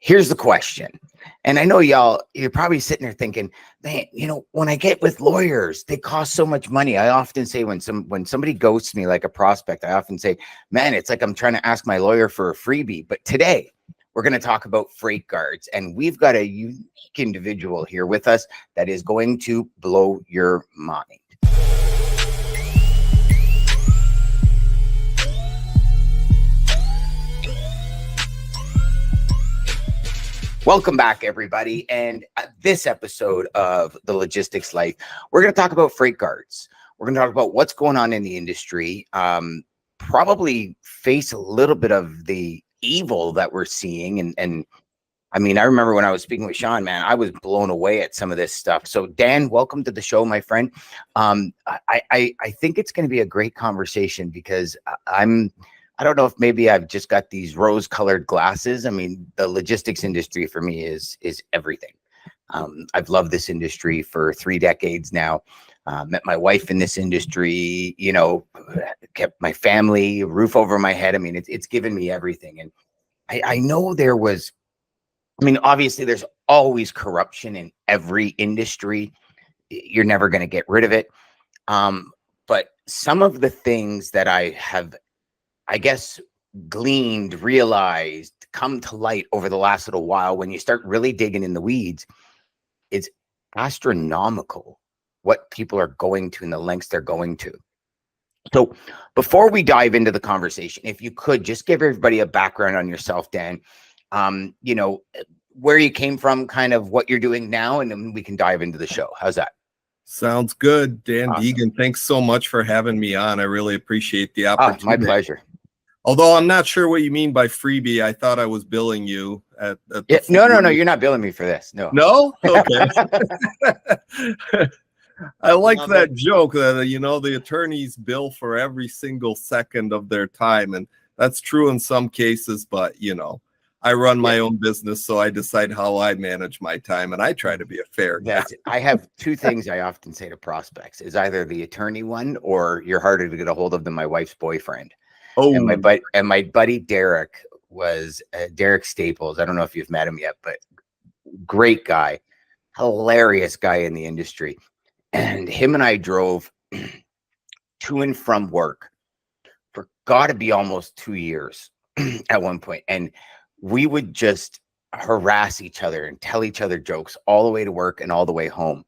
Here's the question. And I know you're probably sitting there thinking, man, when I get with lawyers, they cost so much money. I often say when somebody ghosts me like a prospect, I often say, man, it's like I'm trying to ask my lawyer for a freebie. But today we're going to talk about FreightGuards, and we've got a unique individual here with us that is going to blow your mind. Welcome back, everybody. And this episode of The Logistics Life, we're going to talk about FreightGuards. We're going to talk about what's going on in the industry, probably face a little bit of the evil that we're seeing. And I mean, I remember when I was speaking with Sean, man, I was blown away at some of this stuff. So Dan, welcome to the show, my friend. I think it's going to be a great conversation because I don't know if maybe I've just got these rose-colored glasses. I mean, the logistics industry for me is everything. I've loved this industry for 3 decades now. Met my wife in this industry, kept my family, roof over my head. I mean, it's given me everything. And I know obviously there's always corruption in every industry. You're never going to get rid of it. But some of the things that I have, I guess, gleaned, realized, come to light over the last little while, when you start really digging in the weeds, it's astronomical what people are going to and the lengths they're going to. So before we dive into the conversation, if you could just give everybody a background on yourself, Dan, where you came from, kind of what you're doing now, and then we can dive into the show. How's that? Sounds good, Dan. Awesome. Deegan, thanks so much for having me on. I really appreciate the opportunity. My pleasure. Although I'm not sure what you mean by freebie. I thought I was billing you at No, you're not billing me for this. No? Okay. I like that joke that, the attorneys bill for every single second of their time. And that's true in some cases, but, I run my own business, so I decide how I manage my time, and I try to be a fair guy. I have 2 things I often say to prospects: is either the attorney one, or you're harder to get a hold of than my wife's boyfriend. Oh, and my buddy Derek was Derek Staples. I don't know if you've met him yet, but great guy, hilarious guy in the industry. And him and I drove to and from work for gotta be almost 2 years at one point, and we would just harass each other and tell each other jokes all the way to work and all the way home.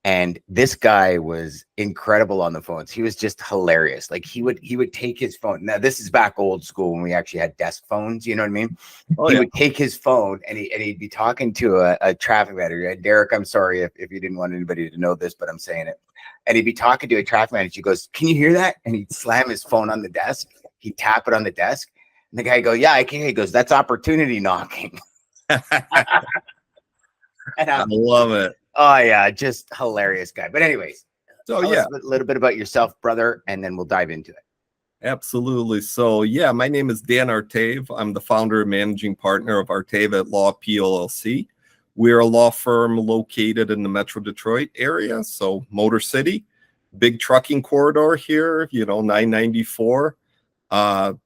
And this guy was incredible on the phones. He was just hilarious. Like he would take his phone. Now this is back old school when we actually had desk phones. You know what I mean? He would take his phone and he'd be talking to a traffic manager. Derek, I'm sorry if you didn't want anybody to know this, but I'm saying it. And he'd be talking to a traffic manager. He goes, "Can you hear that?" And he'd slam his phone on the desk. He'd tap it on the desk. And the guy go, "Yeah, I can." He goes, "That's opportunity knocking." And I love it. Oh yeah, just hilarious guy. But anyways, so tell us a little bit about yourself, brother, and then we'll dive into it. Absolutely. So my name is Dan Artave. I'm the founder and managing partner of Artave at Law PLLC. We're a law firm located in the Metro Detroit area, so Motor City, big trucking corridor here. 994.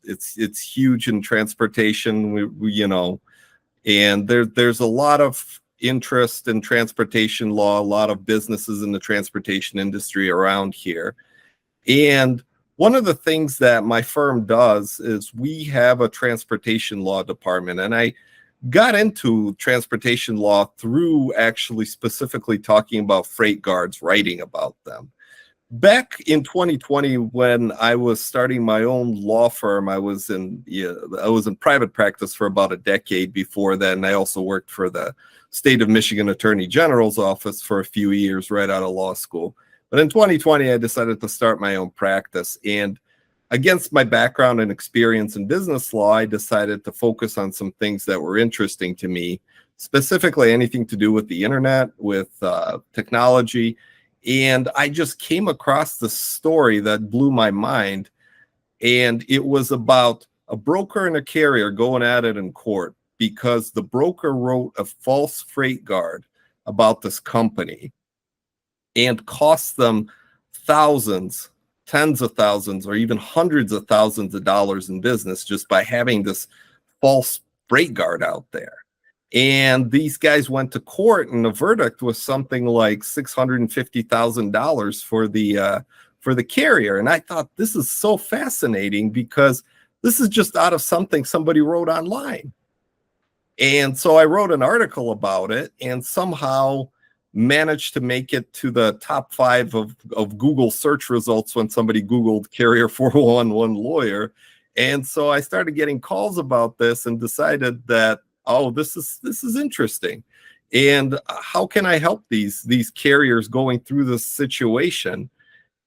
It's huge in transportation. And there's a lot of interest in transportation law, a lot of businesses in the transportation industry around here. And one of the things that my firm does is we have a transportation law department. And I got into transportation law through actually specifically talking about FreightGuards, writing about them. Back in 2020, when I was starting my own law firm, I was in private practice for about a decade before then. I also worked for the state of Michigan Attorney General's office for a few years right out of law school. But in 2020, I decided to start my own practice. And against my background and experience in business law, I decided to focus on some things that were interesting to me, specifically anything to do with the internet, with technology. And I just came across this story that blew my mind. And it was about a broker and a carrier going at it in court because the broker wrote a false freight guard about this company and cost them thousands, tens of thousands, or even hundreds of thousands of dollars in business just by having this false freight guard out there. And these guys went to court, and the verdict was something like $650,000 for the carrier. And I thought, this is so fascinating, because this is just out of something somebody wrote online. And so I wrote an article about it, and somehow managed to make it to the top 5 of Google search results when somebody Googled Carrier 411 lawyer. And so I started getting calls about this and decided that, oh, this is interesting. And how can I help these carriers going through this situation?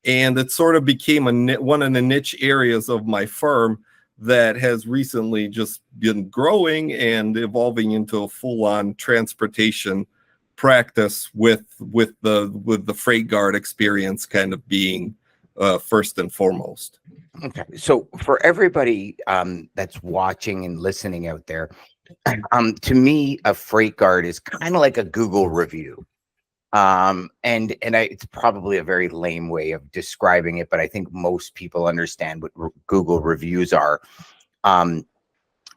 And it sort of became one of the niche areas of my firm that has recently just been growing and evolving into a full-on transportation practice, with the FreightGuard experience kind of being first and foremost. Okay, so for everybody that's watching and listening out there, to me, a FreightGuard is kind of like a Google review. It's probably a very lame way of describing it, but I think most people understand what Google reviews are.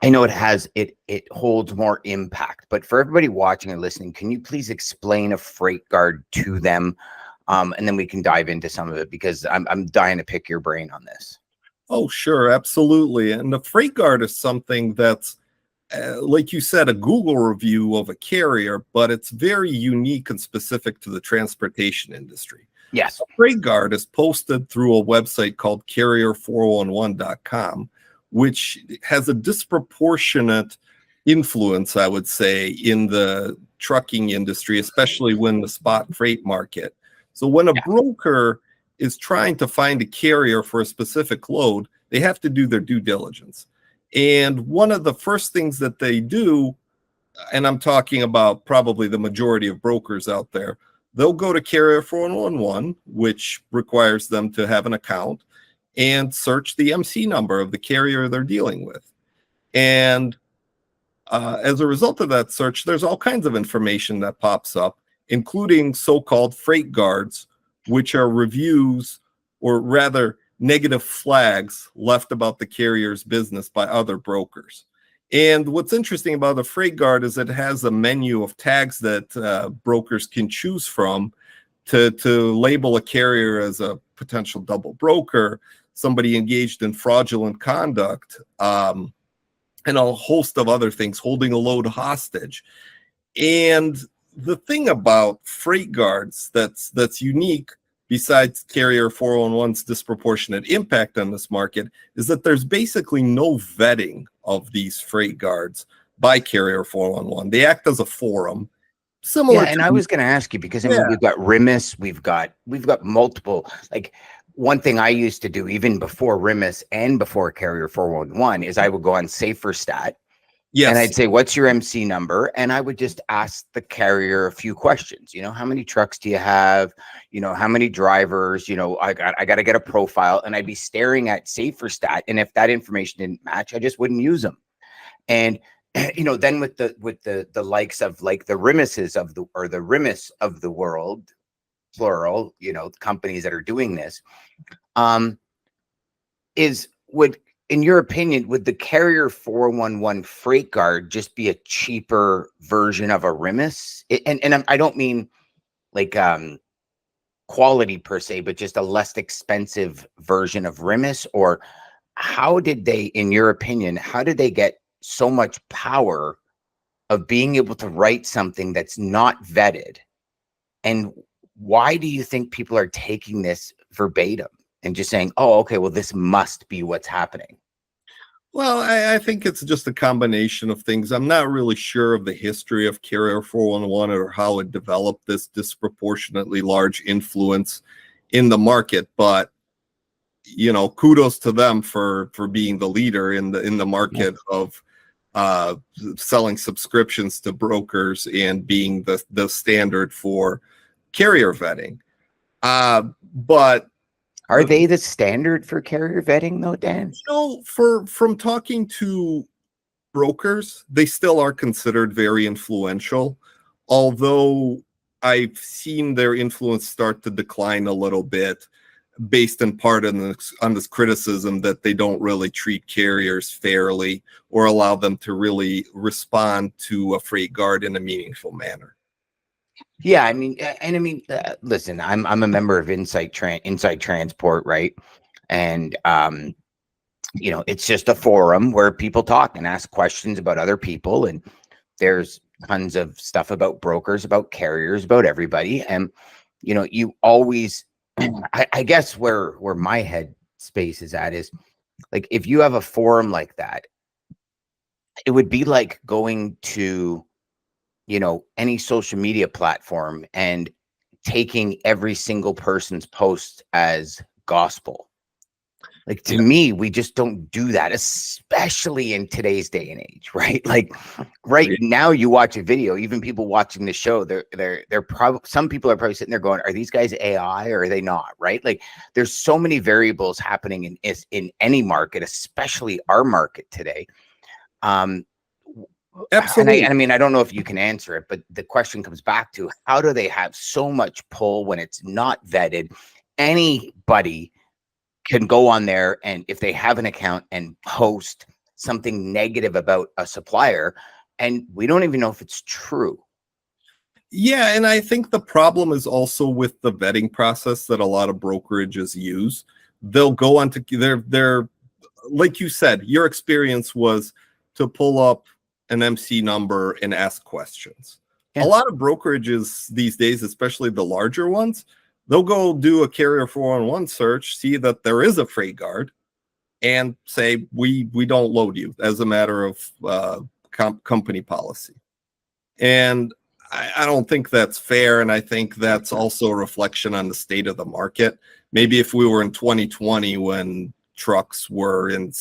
I know it holds more impact, but for everybody watching and listening, can you please explain a FreightGuard to them? And then we can dive into some of it, because I'm dying to pick your brain on this. Oh, sure, absolutely. And the FreightGuard is something that's, like you said, a Google review of a carrier, but it's very unique and specific to the transportation industry. Yes. FreightGuard is posted through a website called carrier411.com, which has a disproportionate influence, I would say, in the trucking industry, especially when the spot freight market. So when a broker is trying to find a carrier for a specific load, they have to do their due diligence. And one of the first things that they do, and I'm talking about probably the majority of brokers out there, they'll go to Carrier 411, which requires them to have an account, and search the MC number of the carrier they're dealing with. And as a result of that search, there's all kinds of information that pops up, including so-called FreightGuards, which are reviews, or rather negative flags, left about the carrier's business by other brokers. And what's interesting about the FreightGuard is it has a menu of tags that brokers can choose from to label a carrier as a potential double broker, somebody engaged in fraudulent conduct, and a host of other things, holding a load hostage. And the thing about FreightGuards that's unique, besides Carrier 411's disproportionate impact on this market, is that there's basically no vetting of these FreightGuards by Carrier 411. They act as a forum. Similar and I was going to ask you, because I mean, we've got RIMIS, we've got multiple. Like, one thing I used to do even before RIMIS and before Carrier 411 is I would go on SaferStat. Yes. And I'd say, what's your MC number? And I would just ask the carrier a few questions. You know, how many trucks do you have? You know, how many drivers? You know, I got to get a profile. And I'd be staring at SaferStat. And if that information didn't match, I just wouldn't use them. And, you know, then with the likes of like the RIMISes the RIMIS of the world, plural, you know, companies that are doing this, in your opinion, would the Carrier 411 FreightGuard just be a cheaper version of a RIMIS? And I don't mean like quality per se, but just a less expensive version of RIMIS? Or how did they, in your opinion, how did they get so much power of being able to write something that's not vetted? And why do you think people are taking this verbatim and just saying, oh, okay, well, this must be what's happening? Well, I think it's just a combination of things. I'm not really sure of the history of Carrier 411 or how it developed this disproportionately large influence in the market, but you know, kudos to them for being the leader in the market of selling subscriptions to brokers and being the standard for carrier vetting. But are they the standard for carrier vetting though, Dan? You know, from talking to brokers, they still are considered very influential, although I've seen their influence start to decline a little bit based in part on this criticism that they don't really treat carriers fairly or allow them to really respond to a freight guard in a meaningful manner. Yeah, I mean, listen, I'm a member of Inside Transport, right? And it's just a forum where people talk and ask questions about other people, and there's tons of stuff about brokers, about carriers, about everybody, and you always, I guess where my head space is at is like, if you have a forum like that, it would be like going to any social media platform and taking every single person's post as gospel. Like, to me, we just don't do that, especially in today's day and age, right? Like right now, you watch a video, even people watching the show, they're probably, some people are probably sitting there going, are these guys AI or are they not? Right? Like, there's so many variables happening in any market, especially our market today. Absolutely. And I mean, I don't know if you can answer it, but the question comes back to, how do they have so much pull when it's not vetted? Anybody can go on there, and if they have an account, and post something negative about a supplier, and we don't even know if it's true. Yeah, and I think the problem is also with the vetting process that a lot of brokerages use. They'll go on to their like you said, your experience was to pull up an MC number and ask questions. Yeah. A lot of brokerages these days, especially the larger ones, they'll go do a carrier 411 search, see that there is a freight guard, and say, we don't load you as a matter of company policy. And I don't think that's fair. And I think that's also a reflection on the state of the market. Maybe if we were in 2020 when trucks were in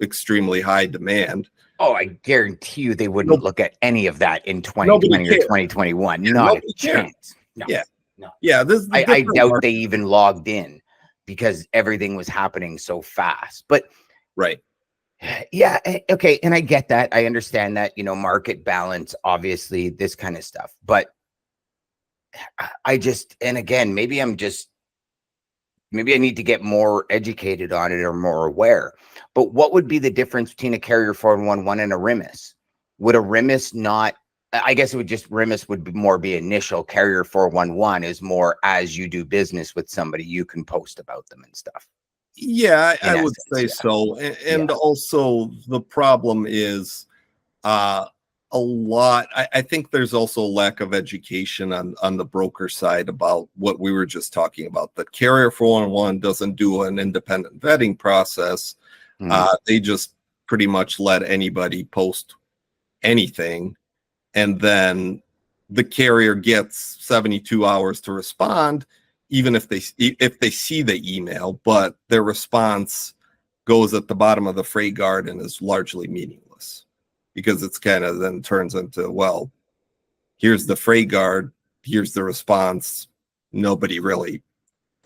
extremely high demand. Oh, I guarantee you they wouldn't look at any of that in 2020 or 2021. Not a chance. No. Yeah. No. Yeah. I doubt they even logged in because everything was happening so fast. But right. Yeah. Okay. And I get that. I understand that, market balance, obviously, this kind of stuff. But I just, and again, maybe I need to get more educated on it or more aware. But what would be the difference between a carrier 411 and a RIMIS? Would a RIMIS not, I guess it would just, RIMIS would be more be initial. Carrier 411 is more as you do business with somebody, you can post about them and stuff. Yeah, I would say so. And also the problem is a lot. I think there's also a lack of education on the broker side about what we were just talking about. The carrier 411 doesn't do an independent vetting process. They just pretty much let anybody post anything. And then the carrier gets 72 hours to respond, even if they see the email, but their response goes at the bottom of the freight guard and is largely meaningless because it's kind of then turns into, well, here's the freight guard, here's the response. Nobody really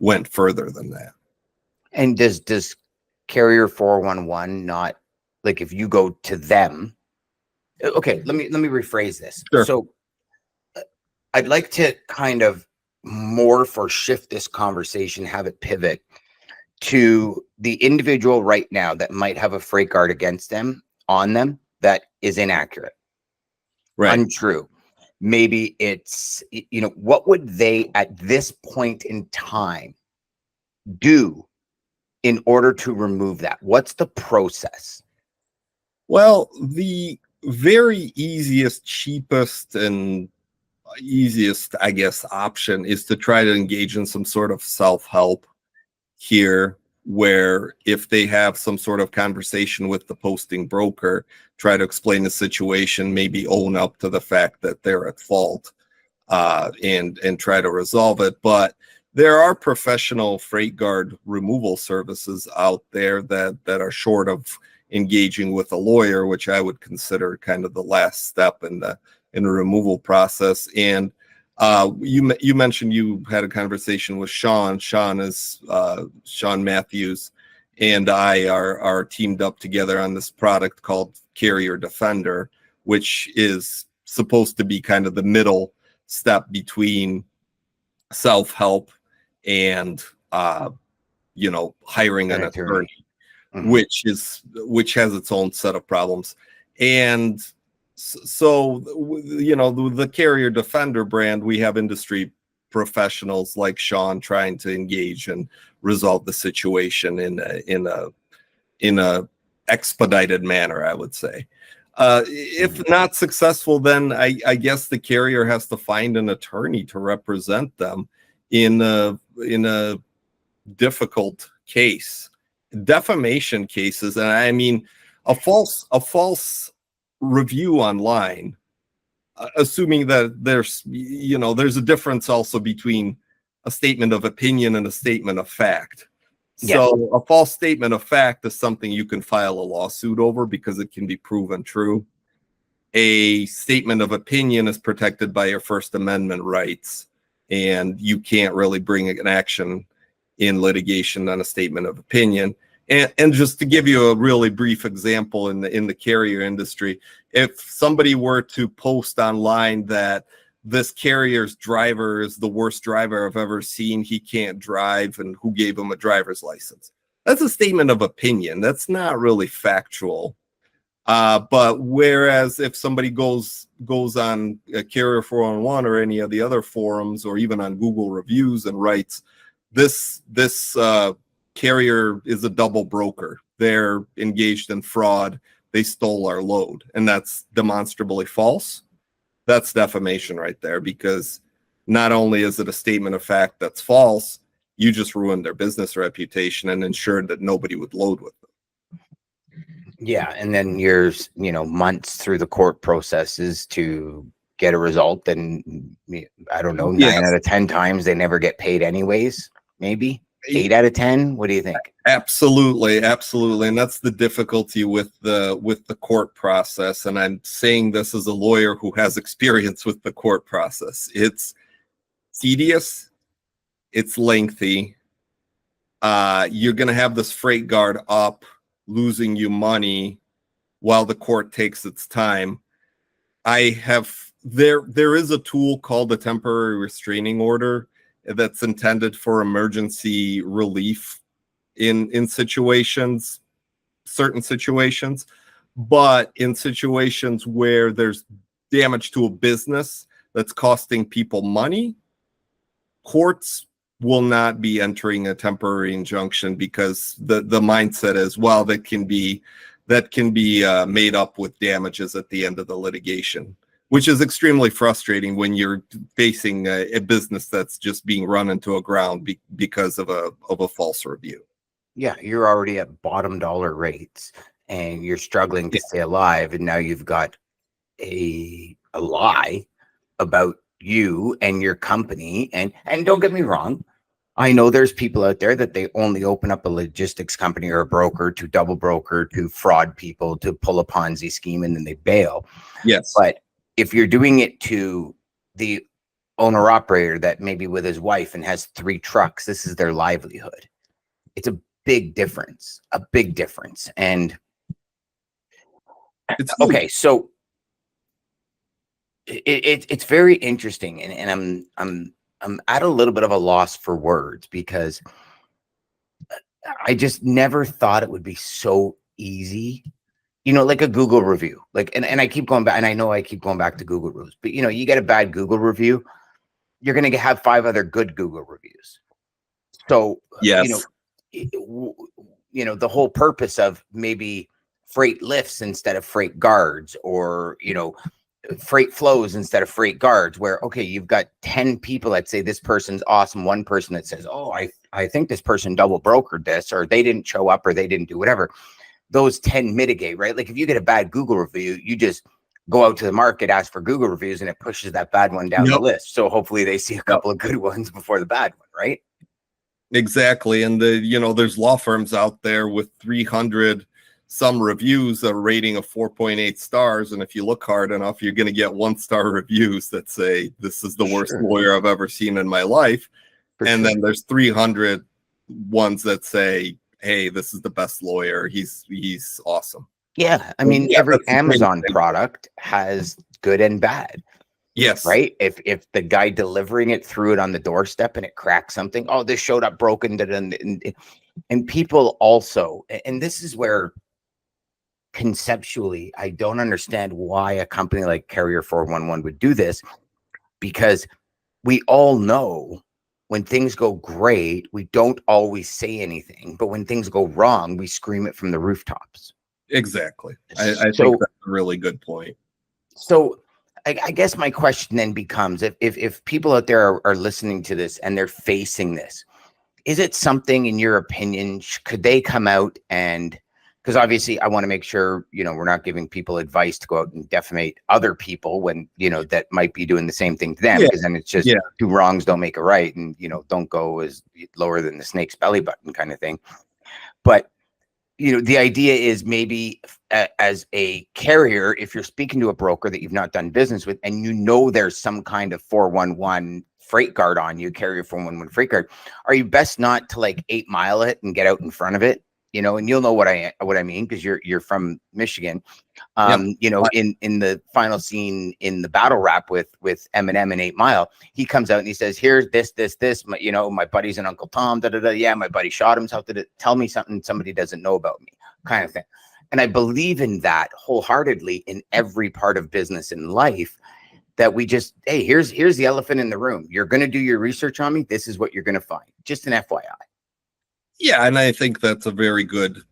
went further than that. And does carrier 411 not, like, if you go to them? Okay, let me rephrase this. Sure. So I'd like to kind of morph or shift this conversation, have it pivot to the individual right now that might have a freight guard against them, on them, that is inaccurate, right, untrue. Maybe it's, what would they at this point in time do in order to remove that? What's the process? Well, the very easiest, cheapest, and easiest, I guess, option is to try to engage in some sort of self-help here, where if they have some sort of conversation with the posting broker, try to explain the situation, maybe own up to the fact that they're at fault, and try to resolve it. But there are professional freight guard removal services out there that are short of engaging with a lawyer, which I would consider kind of the last step in the removal process. And you mentioned you had a conversation with Sean. Sean Matthews and I are teamed up together on this product called Carrier Defender, which is supposed to be kind of the middle step between self-help and hiring an attorney, Mm-hmm. which has its own set of problems. And so, the carrier defender brand, we have industry professionals like Sean trying to engage and resolve the situation in a expedited manner, I would say. If not successful, then I guess the carrier has to find an attorney to represent them in a difficult case. Defamation cases, and I mean a false review online, assuming that there's a difference also between a statement of opinion and a statement of fact. So a false statement of fact is something you can file a lawsuit over because it can be proven true. A statement of opinion is protected by your First Amendment rights, and you can't really bring an action in litigation on a statement of opinion. And just to give you a really brief example in the carrier industry, if somebody were to post online that this carrier's driver is the worst driver I've ever seen, he can't drive, and who gave him a driver's license, that's a statement of opinion. That's not really factual. But whereas if somebody goes on Carrier 411 or any of the other forums, or even on Google reviews, and writes, this carrier is a double broker, they're engaged in fraud, they stole our load, and that's demonstrably false, that's defamation right there, because not only is it a statement of fact that's false, you just ruined their business reputation and ensured that nobody would load with them. Yeah, and then you're months through the court processes to get a result, and I don't know, 9 out of 10 times they never get paid anyways. Maybe 8 out of 10. What do you think? Absolutely, and that's the difficulty with the court process. And I'm saying this as a lawyer who has experience with the court process. It's tedious, it's lengthy. You're going to have this freight guard up losing you money while the court takes its time. There is a tool called a temporary restraining order that's intended for emergency relief in situations, certain situations, but in situations where there's damage to a business that's costing people money, courts will not be entering a temporary injunction, because the mindset is, well, that can be made up with damages at the end of the litigation, which is extremely frustrating when you're facing a business that's just being run into a ground because of a false review. Yeah, you're already at bottom dollar rates, and you're struggling to stay alive, and now you've got a lie about you and your company. And don't get me wrong, I know there's people out there that they only open up a logistics company or a broker to double broker, to fraud people, to pull a Ponzi scheme, and then they bail. Yes. But if you're doing it to the owner operator that maybe with his wife and has 3 trucks, this is their livelihood. It's a big difference, And okay, so it's very interesting, and I'm at a little bit of a loss for words, because I just never thought it would be so easy. Like a Google review, and I keep going back, and I know I keep going back to Google reviews, but you get a bad Google review, you're going to have 5 other good Google reviews. So, yes, the whole purpose of maybe freight lifts instead of freight guards, or, freight flows instead of freight guards, where, okay, you've got 10 people that say this person's awesome. One person that says, oh, I think this person double brokered this, or they didn't show up, or they didn't do whatever. Those 10 mitigate, right? Like if you get a bad Google review, you just go out to the market, ask for Google reviews, and it pushes that bad one down the list. So hopefully they see a couple of good ones before the bad one, right? Exactly. And there's law firms out there with 300 some reviews, a rating of 4.8 stars. And if you look hard enough, you're going to get 1-star reviews that say, this is the worst lawyer I've ever seen in my life. Then there's 300 ones that say, hey, this is the best lawyer. He's awesome. Yeah. I mean, every Amazon product has good and bad. Yes. Right. If the guy delivering it threw it on the doorstep and it cracked something, oh, this showed up broken. And people also, and this is where conceptually, I don't understand why a company like Carrier 411 would do this, because we all know when things go great, we don't always say anything, but when things go wrong, we scream it from the rooftops. Exactly. I think So, that's a really good point. so I guess my question then becomes, if people out there are listening to this and they're facing this, is it something, in your opinion, could they come out and, because obviously I want to make sure, we're not giving people advice to go out and defamate other people when, that might be doing the same thing to them, Yeah. because then it's just two wrongs don't make a right, and, don't go as lower than the snake's belly button kind of thing. But, the idea is maybe as a carrier, if you're speaking to a broker that you've not done business with, and there's some kind of 411 freight guard on you, Carrier 411 freight guard, are you best not to like 8 Mile it and get out in front of it? And you'll know what I mean, because you're from Michigan. Yep. In the final scene in the battle rap with Eminem and 8 Mile, he comes out and he says, "Here's this, my buddy's an Uncle Tom, da da da. Yeah, my buddy shot himself. Did it tell me something somebody doesn't know about me?" kind of thing. And I believe in that wholeheartedly in every part of business and life. That we just, hey, here's the elephant in the room. You're going to do your research on me. This is what you're going to find. Just an FYI. Yeah, and I think that's a very good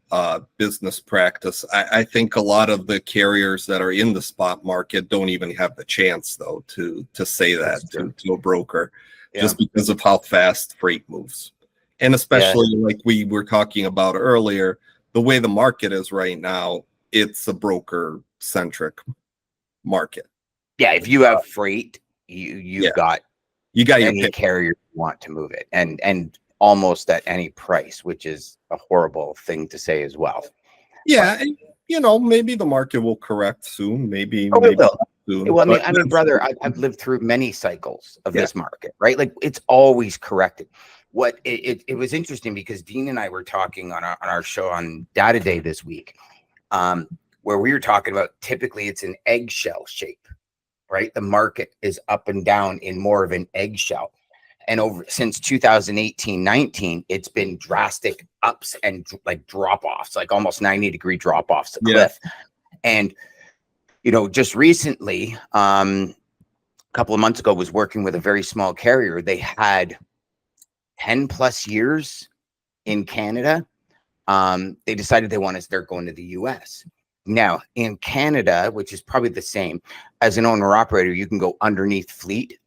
business practice. I think a lot of the carriers that are in the spot market don't even have the chance, though, to say that to a broker, just because of how fast freight moves. And especially like we were talking about earlier, the way the market is right now, it's a broker-centric market. Yeah, if you have freight, you've got your any carrier you want to move it, and almost at any price, which is a horrible thing to say as well. Yeah, but, maybe the market will correct soon. Maybe it will. Soon. Well, I mean, brother, I've lived through many cycles of this market, right? Like it's always corrected. What it was interesting because Dean and I were talking on our show on Data Day this week, where we were talking about typically it's an eggshell shape, right? The market is up and down in more of an eggshell. And since 2018-19, it's been drastic ups and like drop-offs, like almost 90-degree drop-offs, a cliff. And, just recently, a couple of months ago, was working with a very small carrier. They had 10 plus years in Canada. They decided they want to start going to the US. Now, in Canada, which is probably the same, as an owner operator, you can go underneath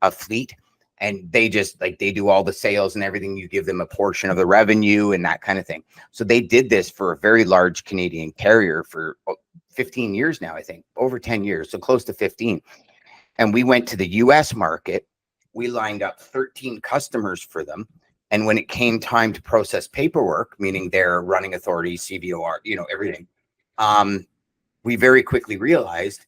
a fleet. And they just they do all the sales and everything. You give them a portion of the revenue and that kind of thing. So they did this for a very large Canadian carrier for 15 years now, I think, over 10 years. So close to 15. And we went to the US market. We lined up 13 customers for them. And when it came time to process paperwork, meaning their running authority, CVOR, everything, we very quickly realized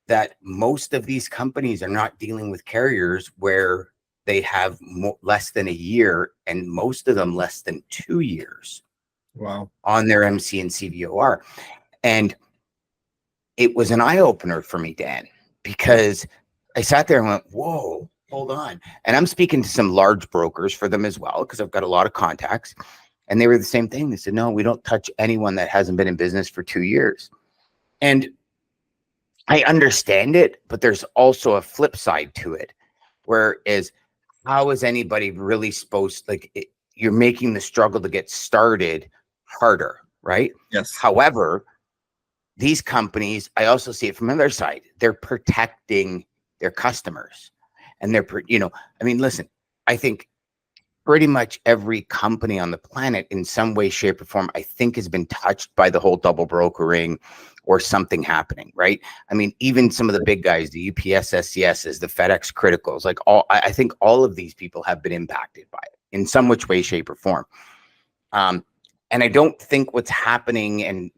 that most of these companies are not dealing with carriers where they have less than a year, and most of them less than 2 years. Wow. On their MC and CVOR. And it was an eye opener for me, Dan, because I sat there and went, whoa, hold on. And I'm speaking to some large brokers for them as well, because I've got a lot of contacts. And they were the same thing. They said, no, we don't touch anyone that hasn't been in business for 2 years. And I understand it, but there's also a flip side to it, whereas how is anybody really supposed, you're making the struggle to get started harder, right? Yes. However, these companies, I also see it from the other side. They're protecting their customers, and listen, I think pretty much every company on the planet in some way, shape, or form, I think, has been touched by the whole double brokering or something happening, right? I mean, even some of the big guys, the UPS SCSs, the FedEx Criticals, I think all of these people have been impacted by it in some which way, shape, or form. And I don't think what's happening and,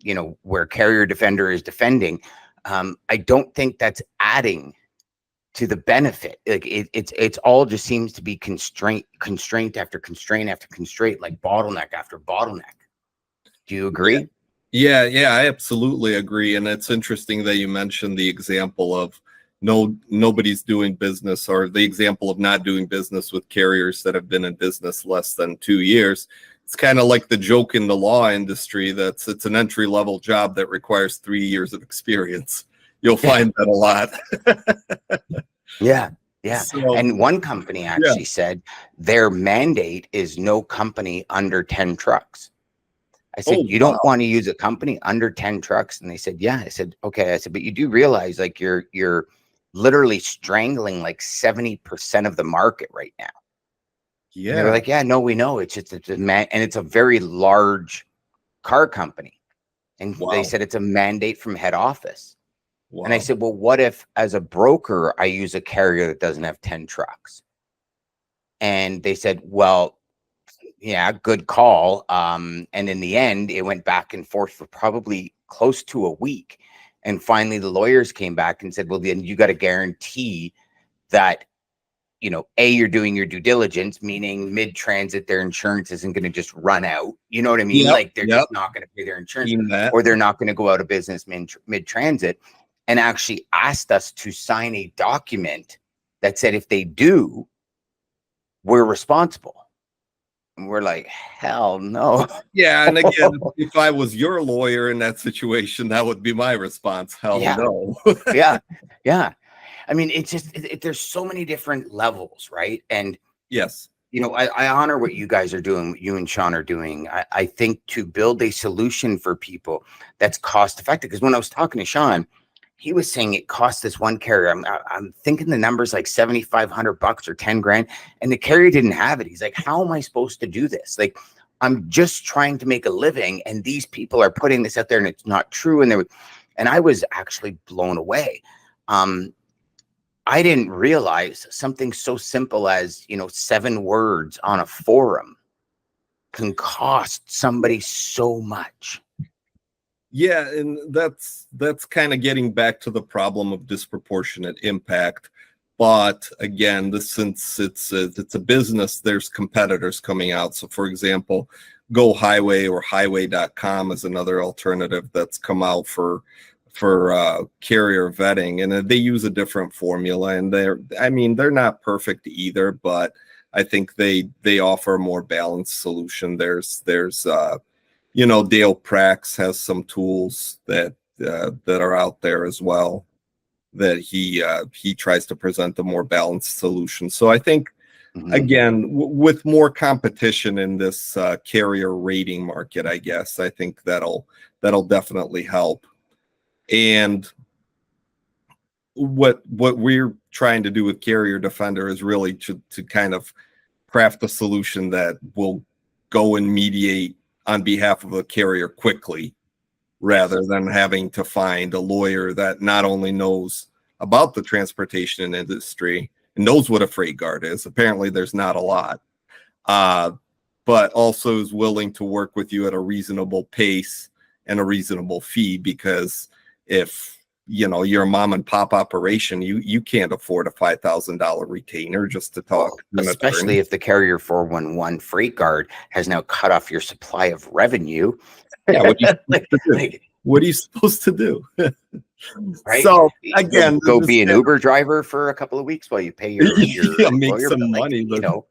where Carrier Defender is defending, I don't think that's adding to the benefit. Like it's all just seems to be constraint after constraint after constraint, like bottleneck after bottleneck. Do you agree? Yeah, I absolutely agree. And it's interesting that you mentioned the example of nobody's doing business, or the example of not doing business with carriers that have been in business less than 2 years. it's kind of like the joke in the law industry it's an entry-level job that requires 3 years of experience. You'll find that a lot. Yeah. Yeah. So, And one company actually said their mandate is no company under 10 trucks. I said, you don't want to use a company under 10 trucks? And they said, yeah. I said, okay. I said, but you do realize like you're literally strangling like 70% of the market right now. yeah. And they were like, yeah, no, we know. It's a man, and it's a very large car company. And they said it's a mandate from head office. Wow. And I said, well, what if as a broker, I use a carrier that doesn't have 10 trucks? And they said, well, yeah, good call. And in the end, it went back and forth for probably close to a week. And finally, the lawyers came back and said, well, then you got to guarantee that, you know, A, you're doing your due diligence, meaning mid-transit, their insurance isn't going to just run out. You know what I mean? Like they're just not going to pay their insurance, or they're not going to go out of business mid-transit. And actually asked us to sign a document that said, if they do, we're responsible. And we're like, hell no. Yeah. And again, if I was your lawyer in that situation, that would be my response. Hell no. Yeah. Yeah. I mean, it's just, there's so many different levels, right? And yes, you know, I honor what you guys are doing, what you and Sean are doing. I think to build a solution for people that's cost effective. Because when I was talking to Sean, he was saying it cost this one carrier. I'm thinking the number's like $7,500 or 10 grand, and the carrier didn't have it. He's like, how am I supposed to do this? Like, I'm just trying to make a living, and these people are putting this out there, and it's not true. And I was actually blown away. I didn't realize something so simple as, you know, 7 words on a forum can cost somebody so much. Yeah, and that's kind of getting back to the problem of disproportionate impact. But again, since it's a business, there's competitors coming out. So for example, Go Highway or highway.com is another alternative that's come out for carrier vetting, and they use a different formula, and they're not perfect either, but I think they offer a more balanced solution. There's you know, Dale Prax has some tools that are out there as well that he tries to present a more balanced solution. So I think again, with more competition in this carrier rating market, I guess I think that'll definitely help. And what we're trying to do with Carrier Defender is really to kind of craft a solution that will go and mediate on behalf of a carrier quickly, rather than having to find a lawyer that not only knows about the transportation industry and knows what a freight guard is. Apparently there's not a lot, but also is willing to work with you at a reasonable pace and a reasonable fee, because if you know you're a mom and pop operation, you can't afford a $5,000 retainer just to talk. Especially if the carrier 411 freight guard has now cut off your supply of revenue. Yeah, what are you supposed to do? Right. So again, go be an Uber driver for a couple of weeks while you pay your make some money, you know,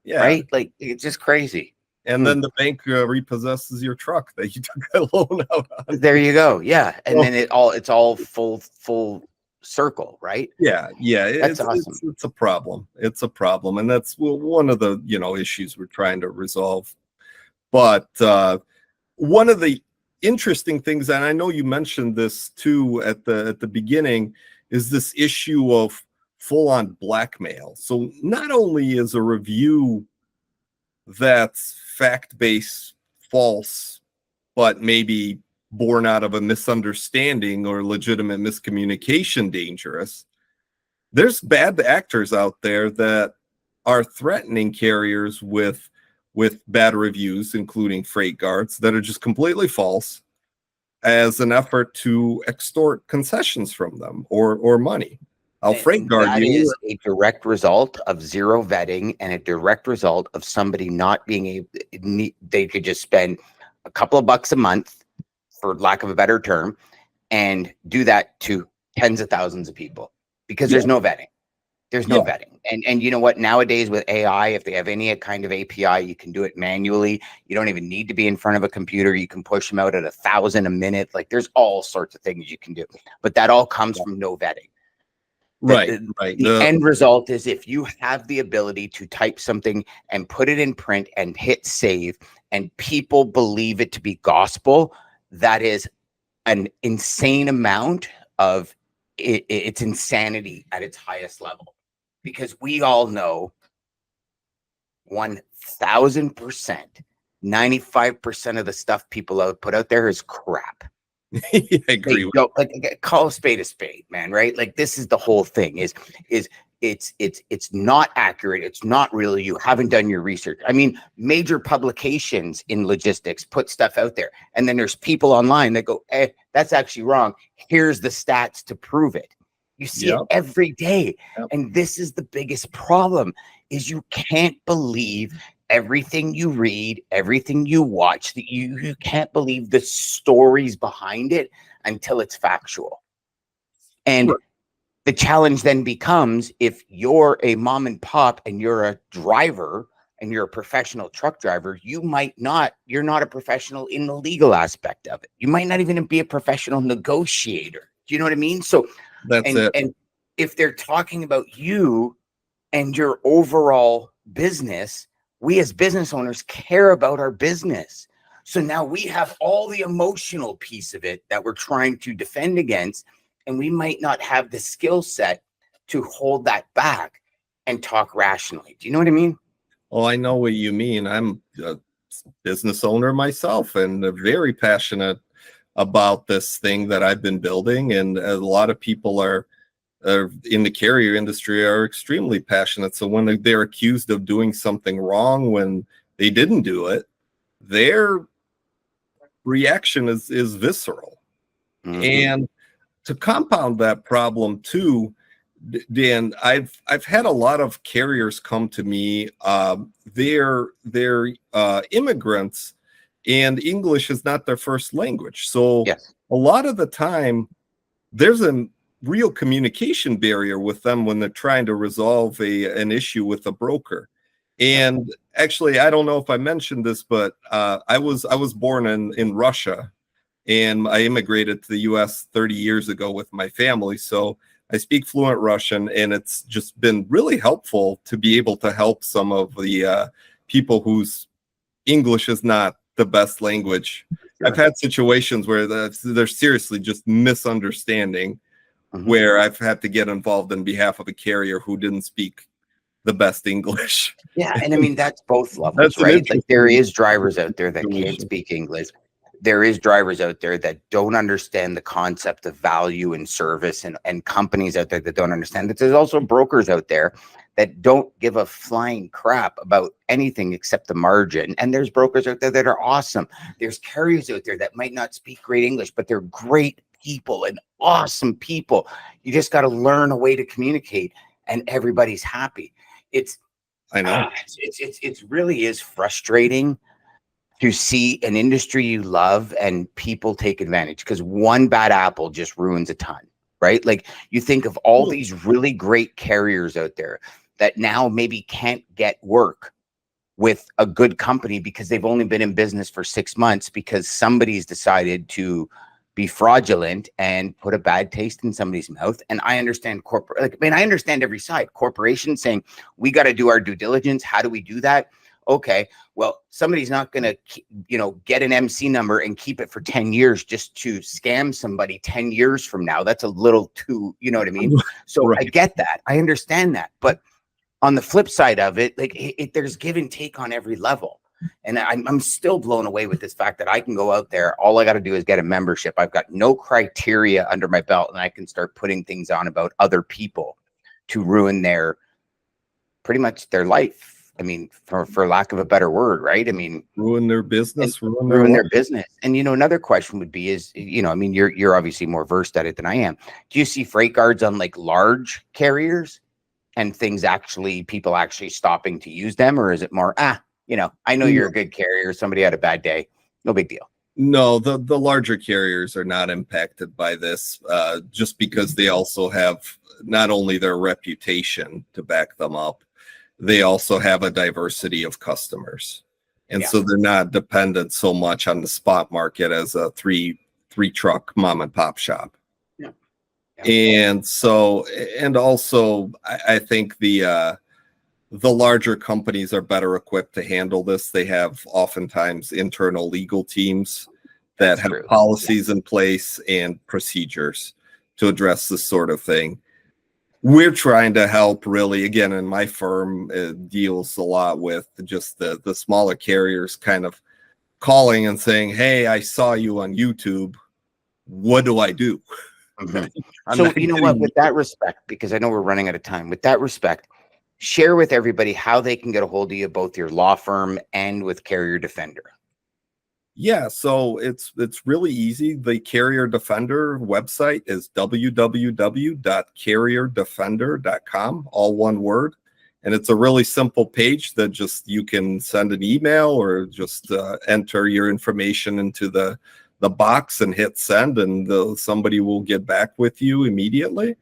right? Like, it's just crazy. And then the bank repossesses your truck that you took a loan out on. There you go. Yeah. And then it's all full circle, right? Yeah. That's awesome. It's a problem. It's a problem. And that's one of the, you know, issues we're trying to resolve. But one of the interesting things, and I know you mentioned this too at the beginning, is this issue of full-on blackmail. So not only is a review that's fact-based false, but maybe born out of a misunderstanding or legitimate miscommunication dangerous, there's bad actors out there that are threatening carriers with bad reviews, including FreightGuards, that are just completely false, as an effort to extort concessions from them or money. I'll FreightGuard you. That is a direct result of zero vetting and a direct result of somebody not being able. They could just spend a couple of bucks a month, for lack of a better term, and do that to tens of thousands of people, because there's no vetting. There's no vetting. And you know what? Nowadays with AI, if they have any kind of API, you can do it manually. You don't even need to be in front of a computer. You can push them out at 1,000 a minute. Like there's all sorts of things you can do, but that all comes from no vetting. Right. The end result is if you have the ability to type something and put it in print and hit save, and people believe it to be gospel, that is an insane amount of it's insanity at its highest level, because we all know 1,000%, 95% of the stuff people put out there is crap. I agree with you. Like, call a spade, man, right? Like this is the whole thing is it's not accurate. It's not real. You haven't done your research. I mean, major publications in logistics put stuff out there, and then there's people online that go, "Hey, that's actually wrong. Here's the stats to prove it." You see it every day. And this is the biggest problem, is you can't believe everything you read, everything you watch, that you can't believe the stories behind it until it's factual. And the challenge then becomes, if you're a mom and pop and you're a driver and you're a professional truck driver, you're not a professional in the legal aspect of it. You might not even be a professional negotiator. Do you know what I mean? So that's it. And if they're talking about you and your overall business, we as business owners care about our business. So now we have all the emotional piece of it that we're trying to defend against, and we might not have the skill set to hold that back and talk rationally. Do you know what I mean? Oh, I know what you mean. I'm a business owner myself and very passionate about this thing that I've been building. And a lot of people are in the carrier industry are extremely passionate. So when they're accused of doing something wrong when they didn't do it, their reaction is visceral. And to compound that problem too, Dan, I've had a lot of carriers come to me. They're immigrants, and English is not their first language. So a lot of the time, there's a real communication barrier with them when they're trying to resolve an issue with a broker. And actually, I don't know if I mentioned this, but I was born in Russia, and I immigrated to the U.S. 30 years ago with my family. So I speak fluent Russian, and it's just been really helpful to be able to help some of the people whose English is not the best language. I've had situations where they're seriously just misunderstanding, where I've had to get involved in behalf of a carrier who didn't speak the best English. Yeah, and I mean, that's both levels, right? Like there is drivers out there that can't speak English. There is drivers out there that don't understand the concept of value and service, and companies out there that don't understand that. There's also brokers out there that don't give a flying crap about anything except the margin. And there's brokers out there that are awesome. There's carriers out there that might not speak great English, but they're great people and awesome people. You just got to learn a way to communicate, and everybody's happy. I know it really is frustrating to see an industry you love and people take advantage, because one bad apple just ruins a ton, right? Like you think of all these really great carriers out there that now maybe can't get work with a good company because they've only been in business for 6 months because somebody's decided to be fraudulent and put a bad taste in somebody's mouth. And I understand I understand every side. Corporations saying, we got to do our due diligence. How do we do that? Okay, well, somebody's not going to, get an MC number and keep it for 10 years just to scam somebody 10 years from now. That's a little too, you know what I mean? So I get that. I understand that. But on the flip side of it, like there's give and take on every level. And I'm still blown away with this fact that I can go out there. All I got to do is get a membership. I've got no criteria under my belt, and I can start putting things on about other people to ruin pretty much their life. I mean, for lack of a better word, right? I mean, ruin their business, ruin their business. And another question would be is, I mean, you're obviously more versed at it than I am. Do you see FreightGuards on like large carriers and people actually stopping to use them, or is it more I know you're a good carrier, somebody had a bad day, no big deal? No, the larger carriers are not impacted by this, just because they also have not only their reputation to back them up, they also have a diversity of customers. And so they're not dependent so much on the spot market as a three truck mom and pop shop. Yeah. And so, and also I think the larger companies are better equipped to handle this. They have oftentimes internal legal teams that have policies in place and procedures to address this sort of thing. We're trying to help, really, again, in my firm, it deals a lot with just the smaller carriers kind of calling and saying, hey, I saw you on YouTube. What do I do? So, you know what, with that respect, because I know we're running out of time, with that respect, share with everybody how they can get a hold of you, both your law firm and with Carrier Defender. Yeah, so it's really easy. The Carrier Defender website is www.carrierdefender.com, all one word. And it's a really simple page that just you can send an email or just enter your information into the box and hit send, and somebody will get back with you immediately.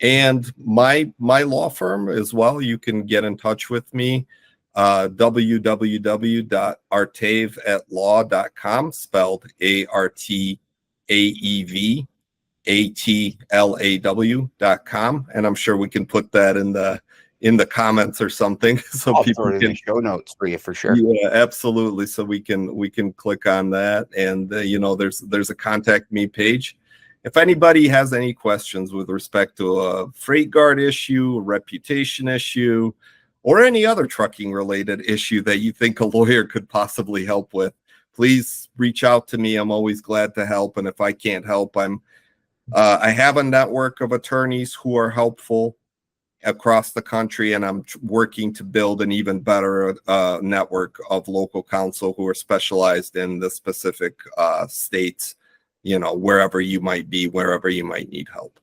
And my law firm as well, you can get in touch with me. www.artaveatlaw.com, spelled ARTAEVATLAW.com, and I'm sure we can put that in the comments or something, so I'll people can show notes for you for sure. Yeah, absolutely. So we can click on that, and there's a contact me page. If anybody has any questions with respect to a FreightGuard issue, a reputation issue, or any other trucking related issue that you think a lawyer could possibly help with, please reach out to me. I'm always glad to help. And if I can't help, I have a network of attorneys who are helpful across the country, and I'm working to build an even better network of local counsel who are specialized in the specific states, wherever you might be, wherever you might need help.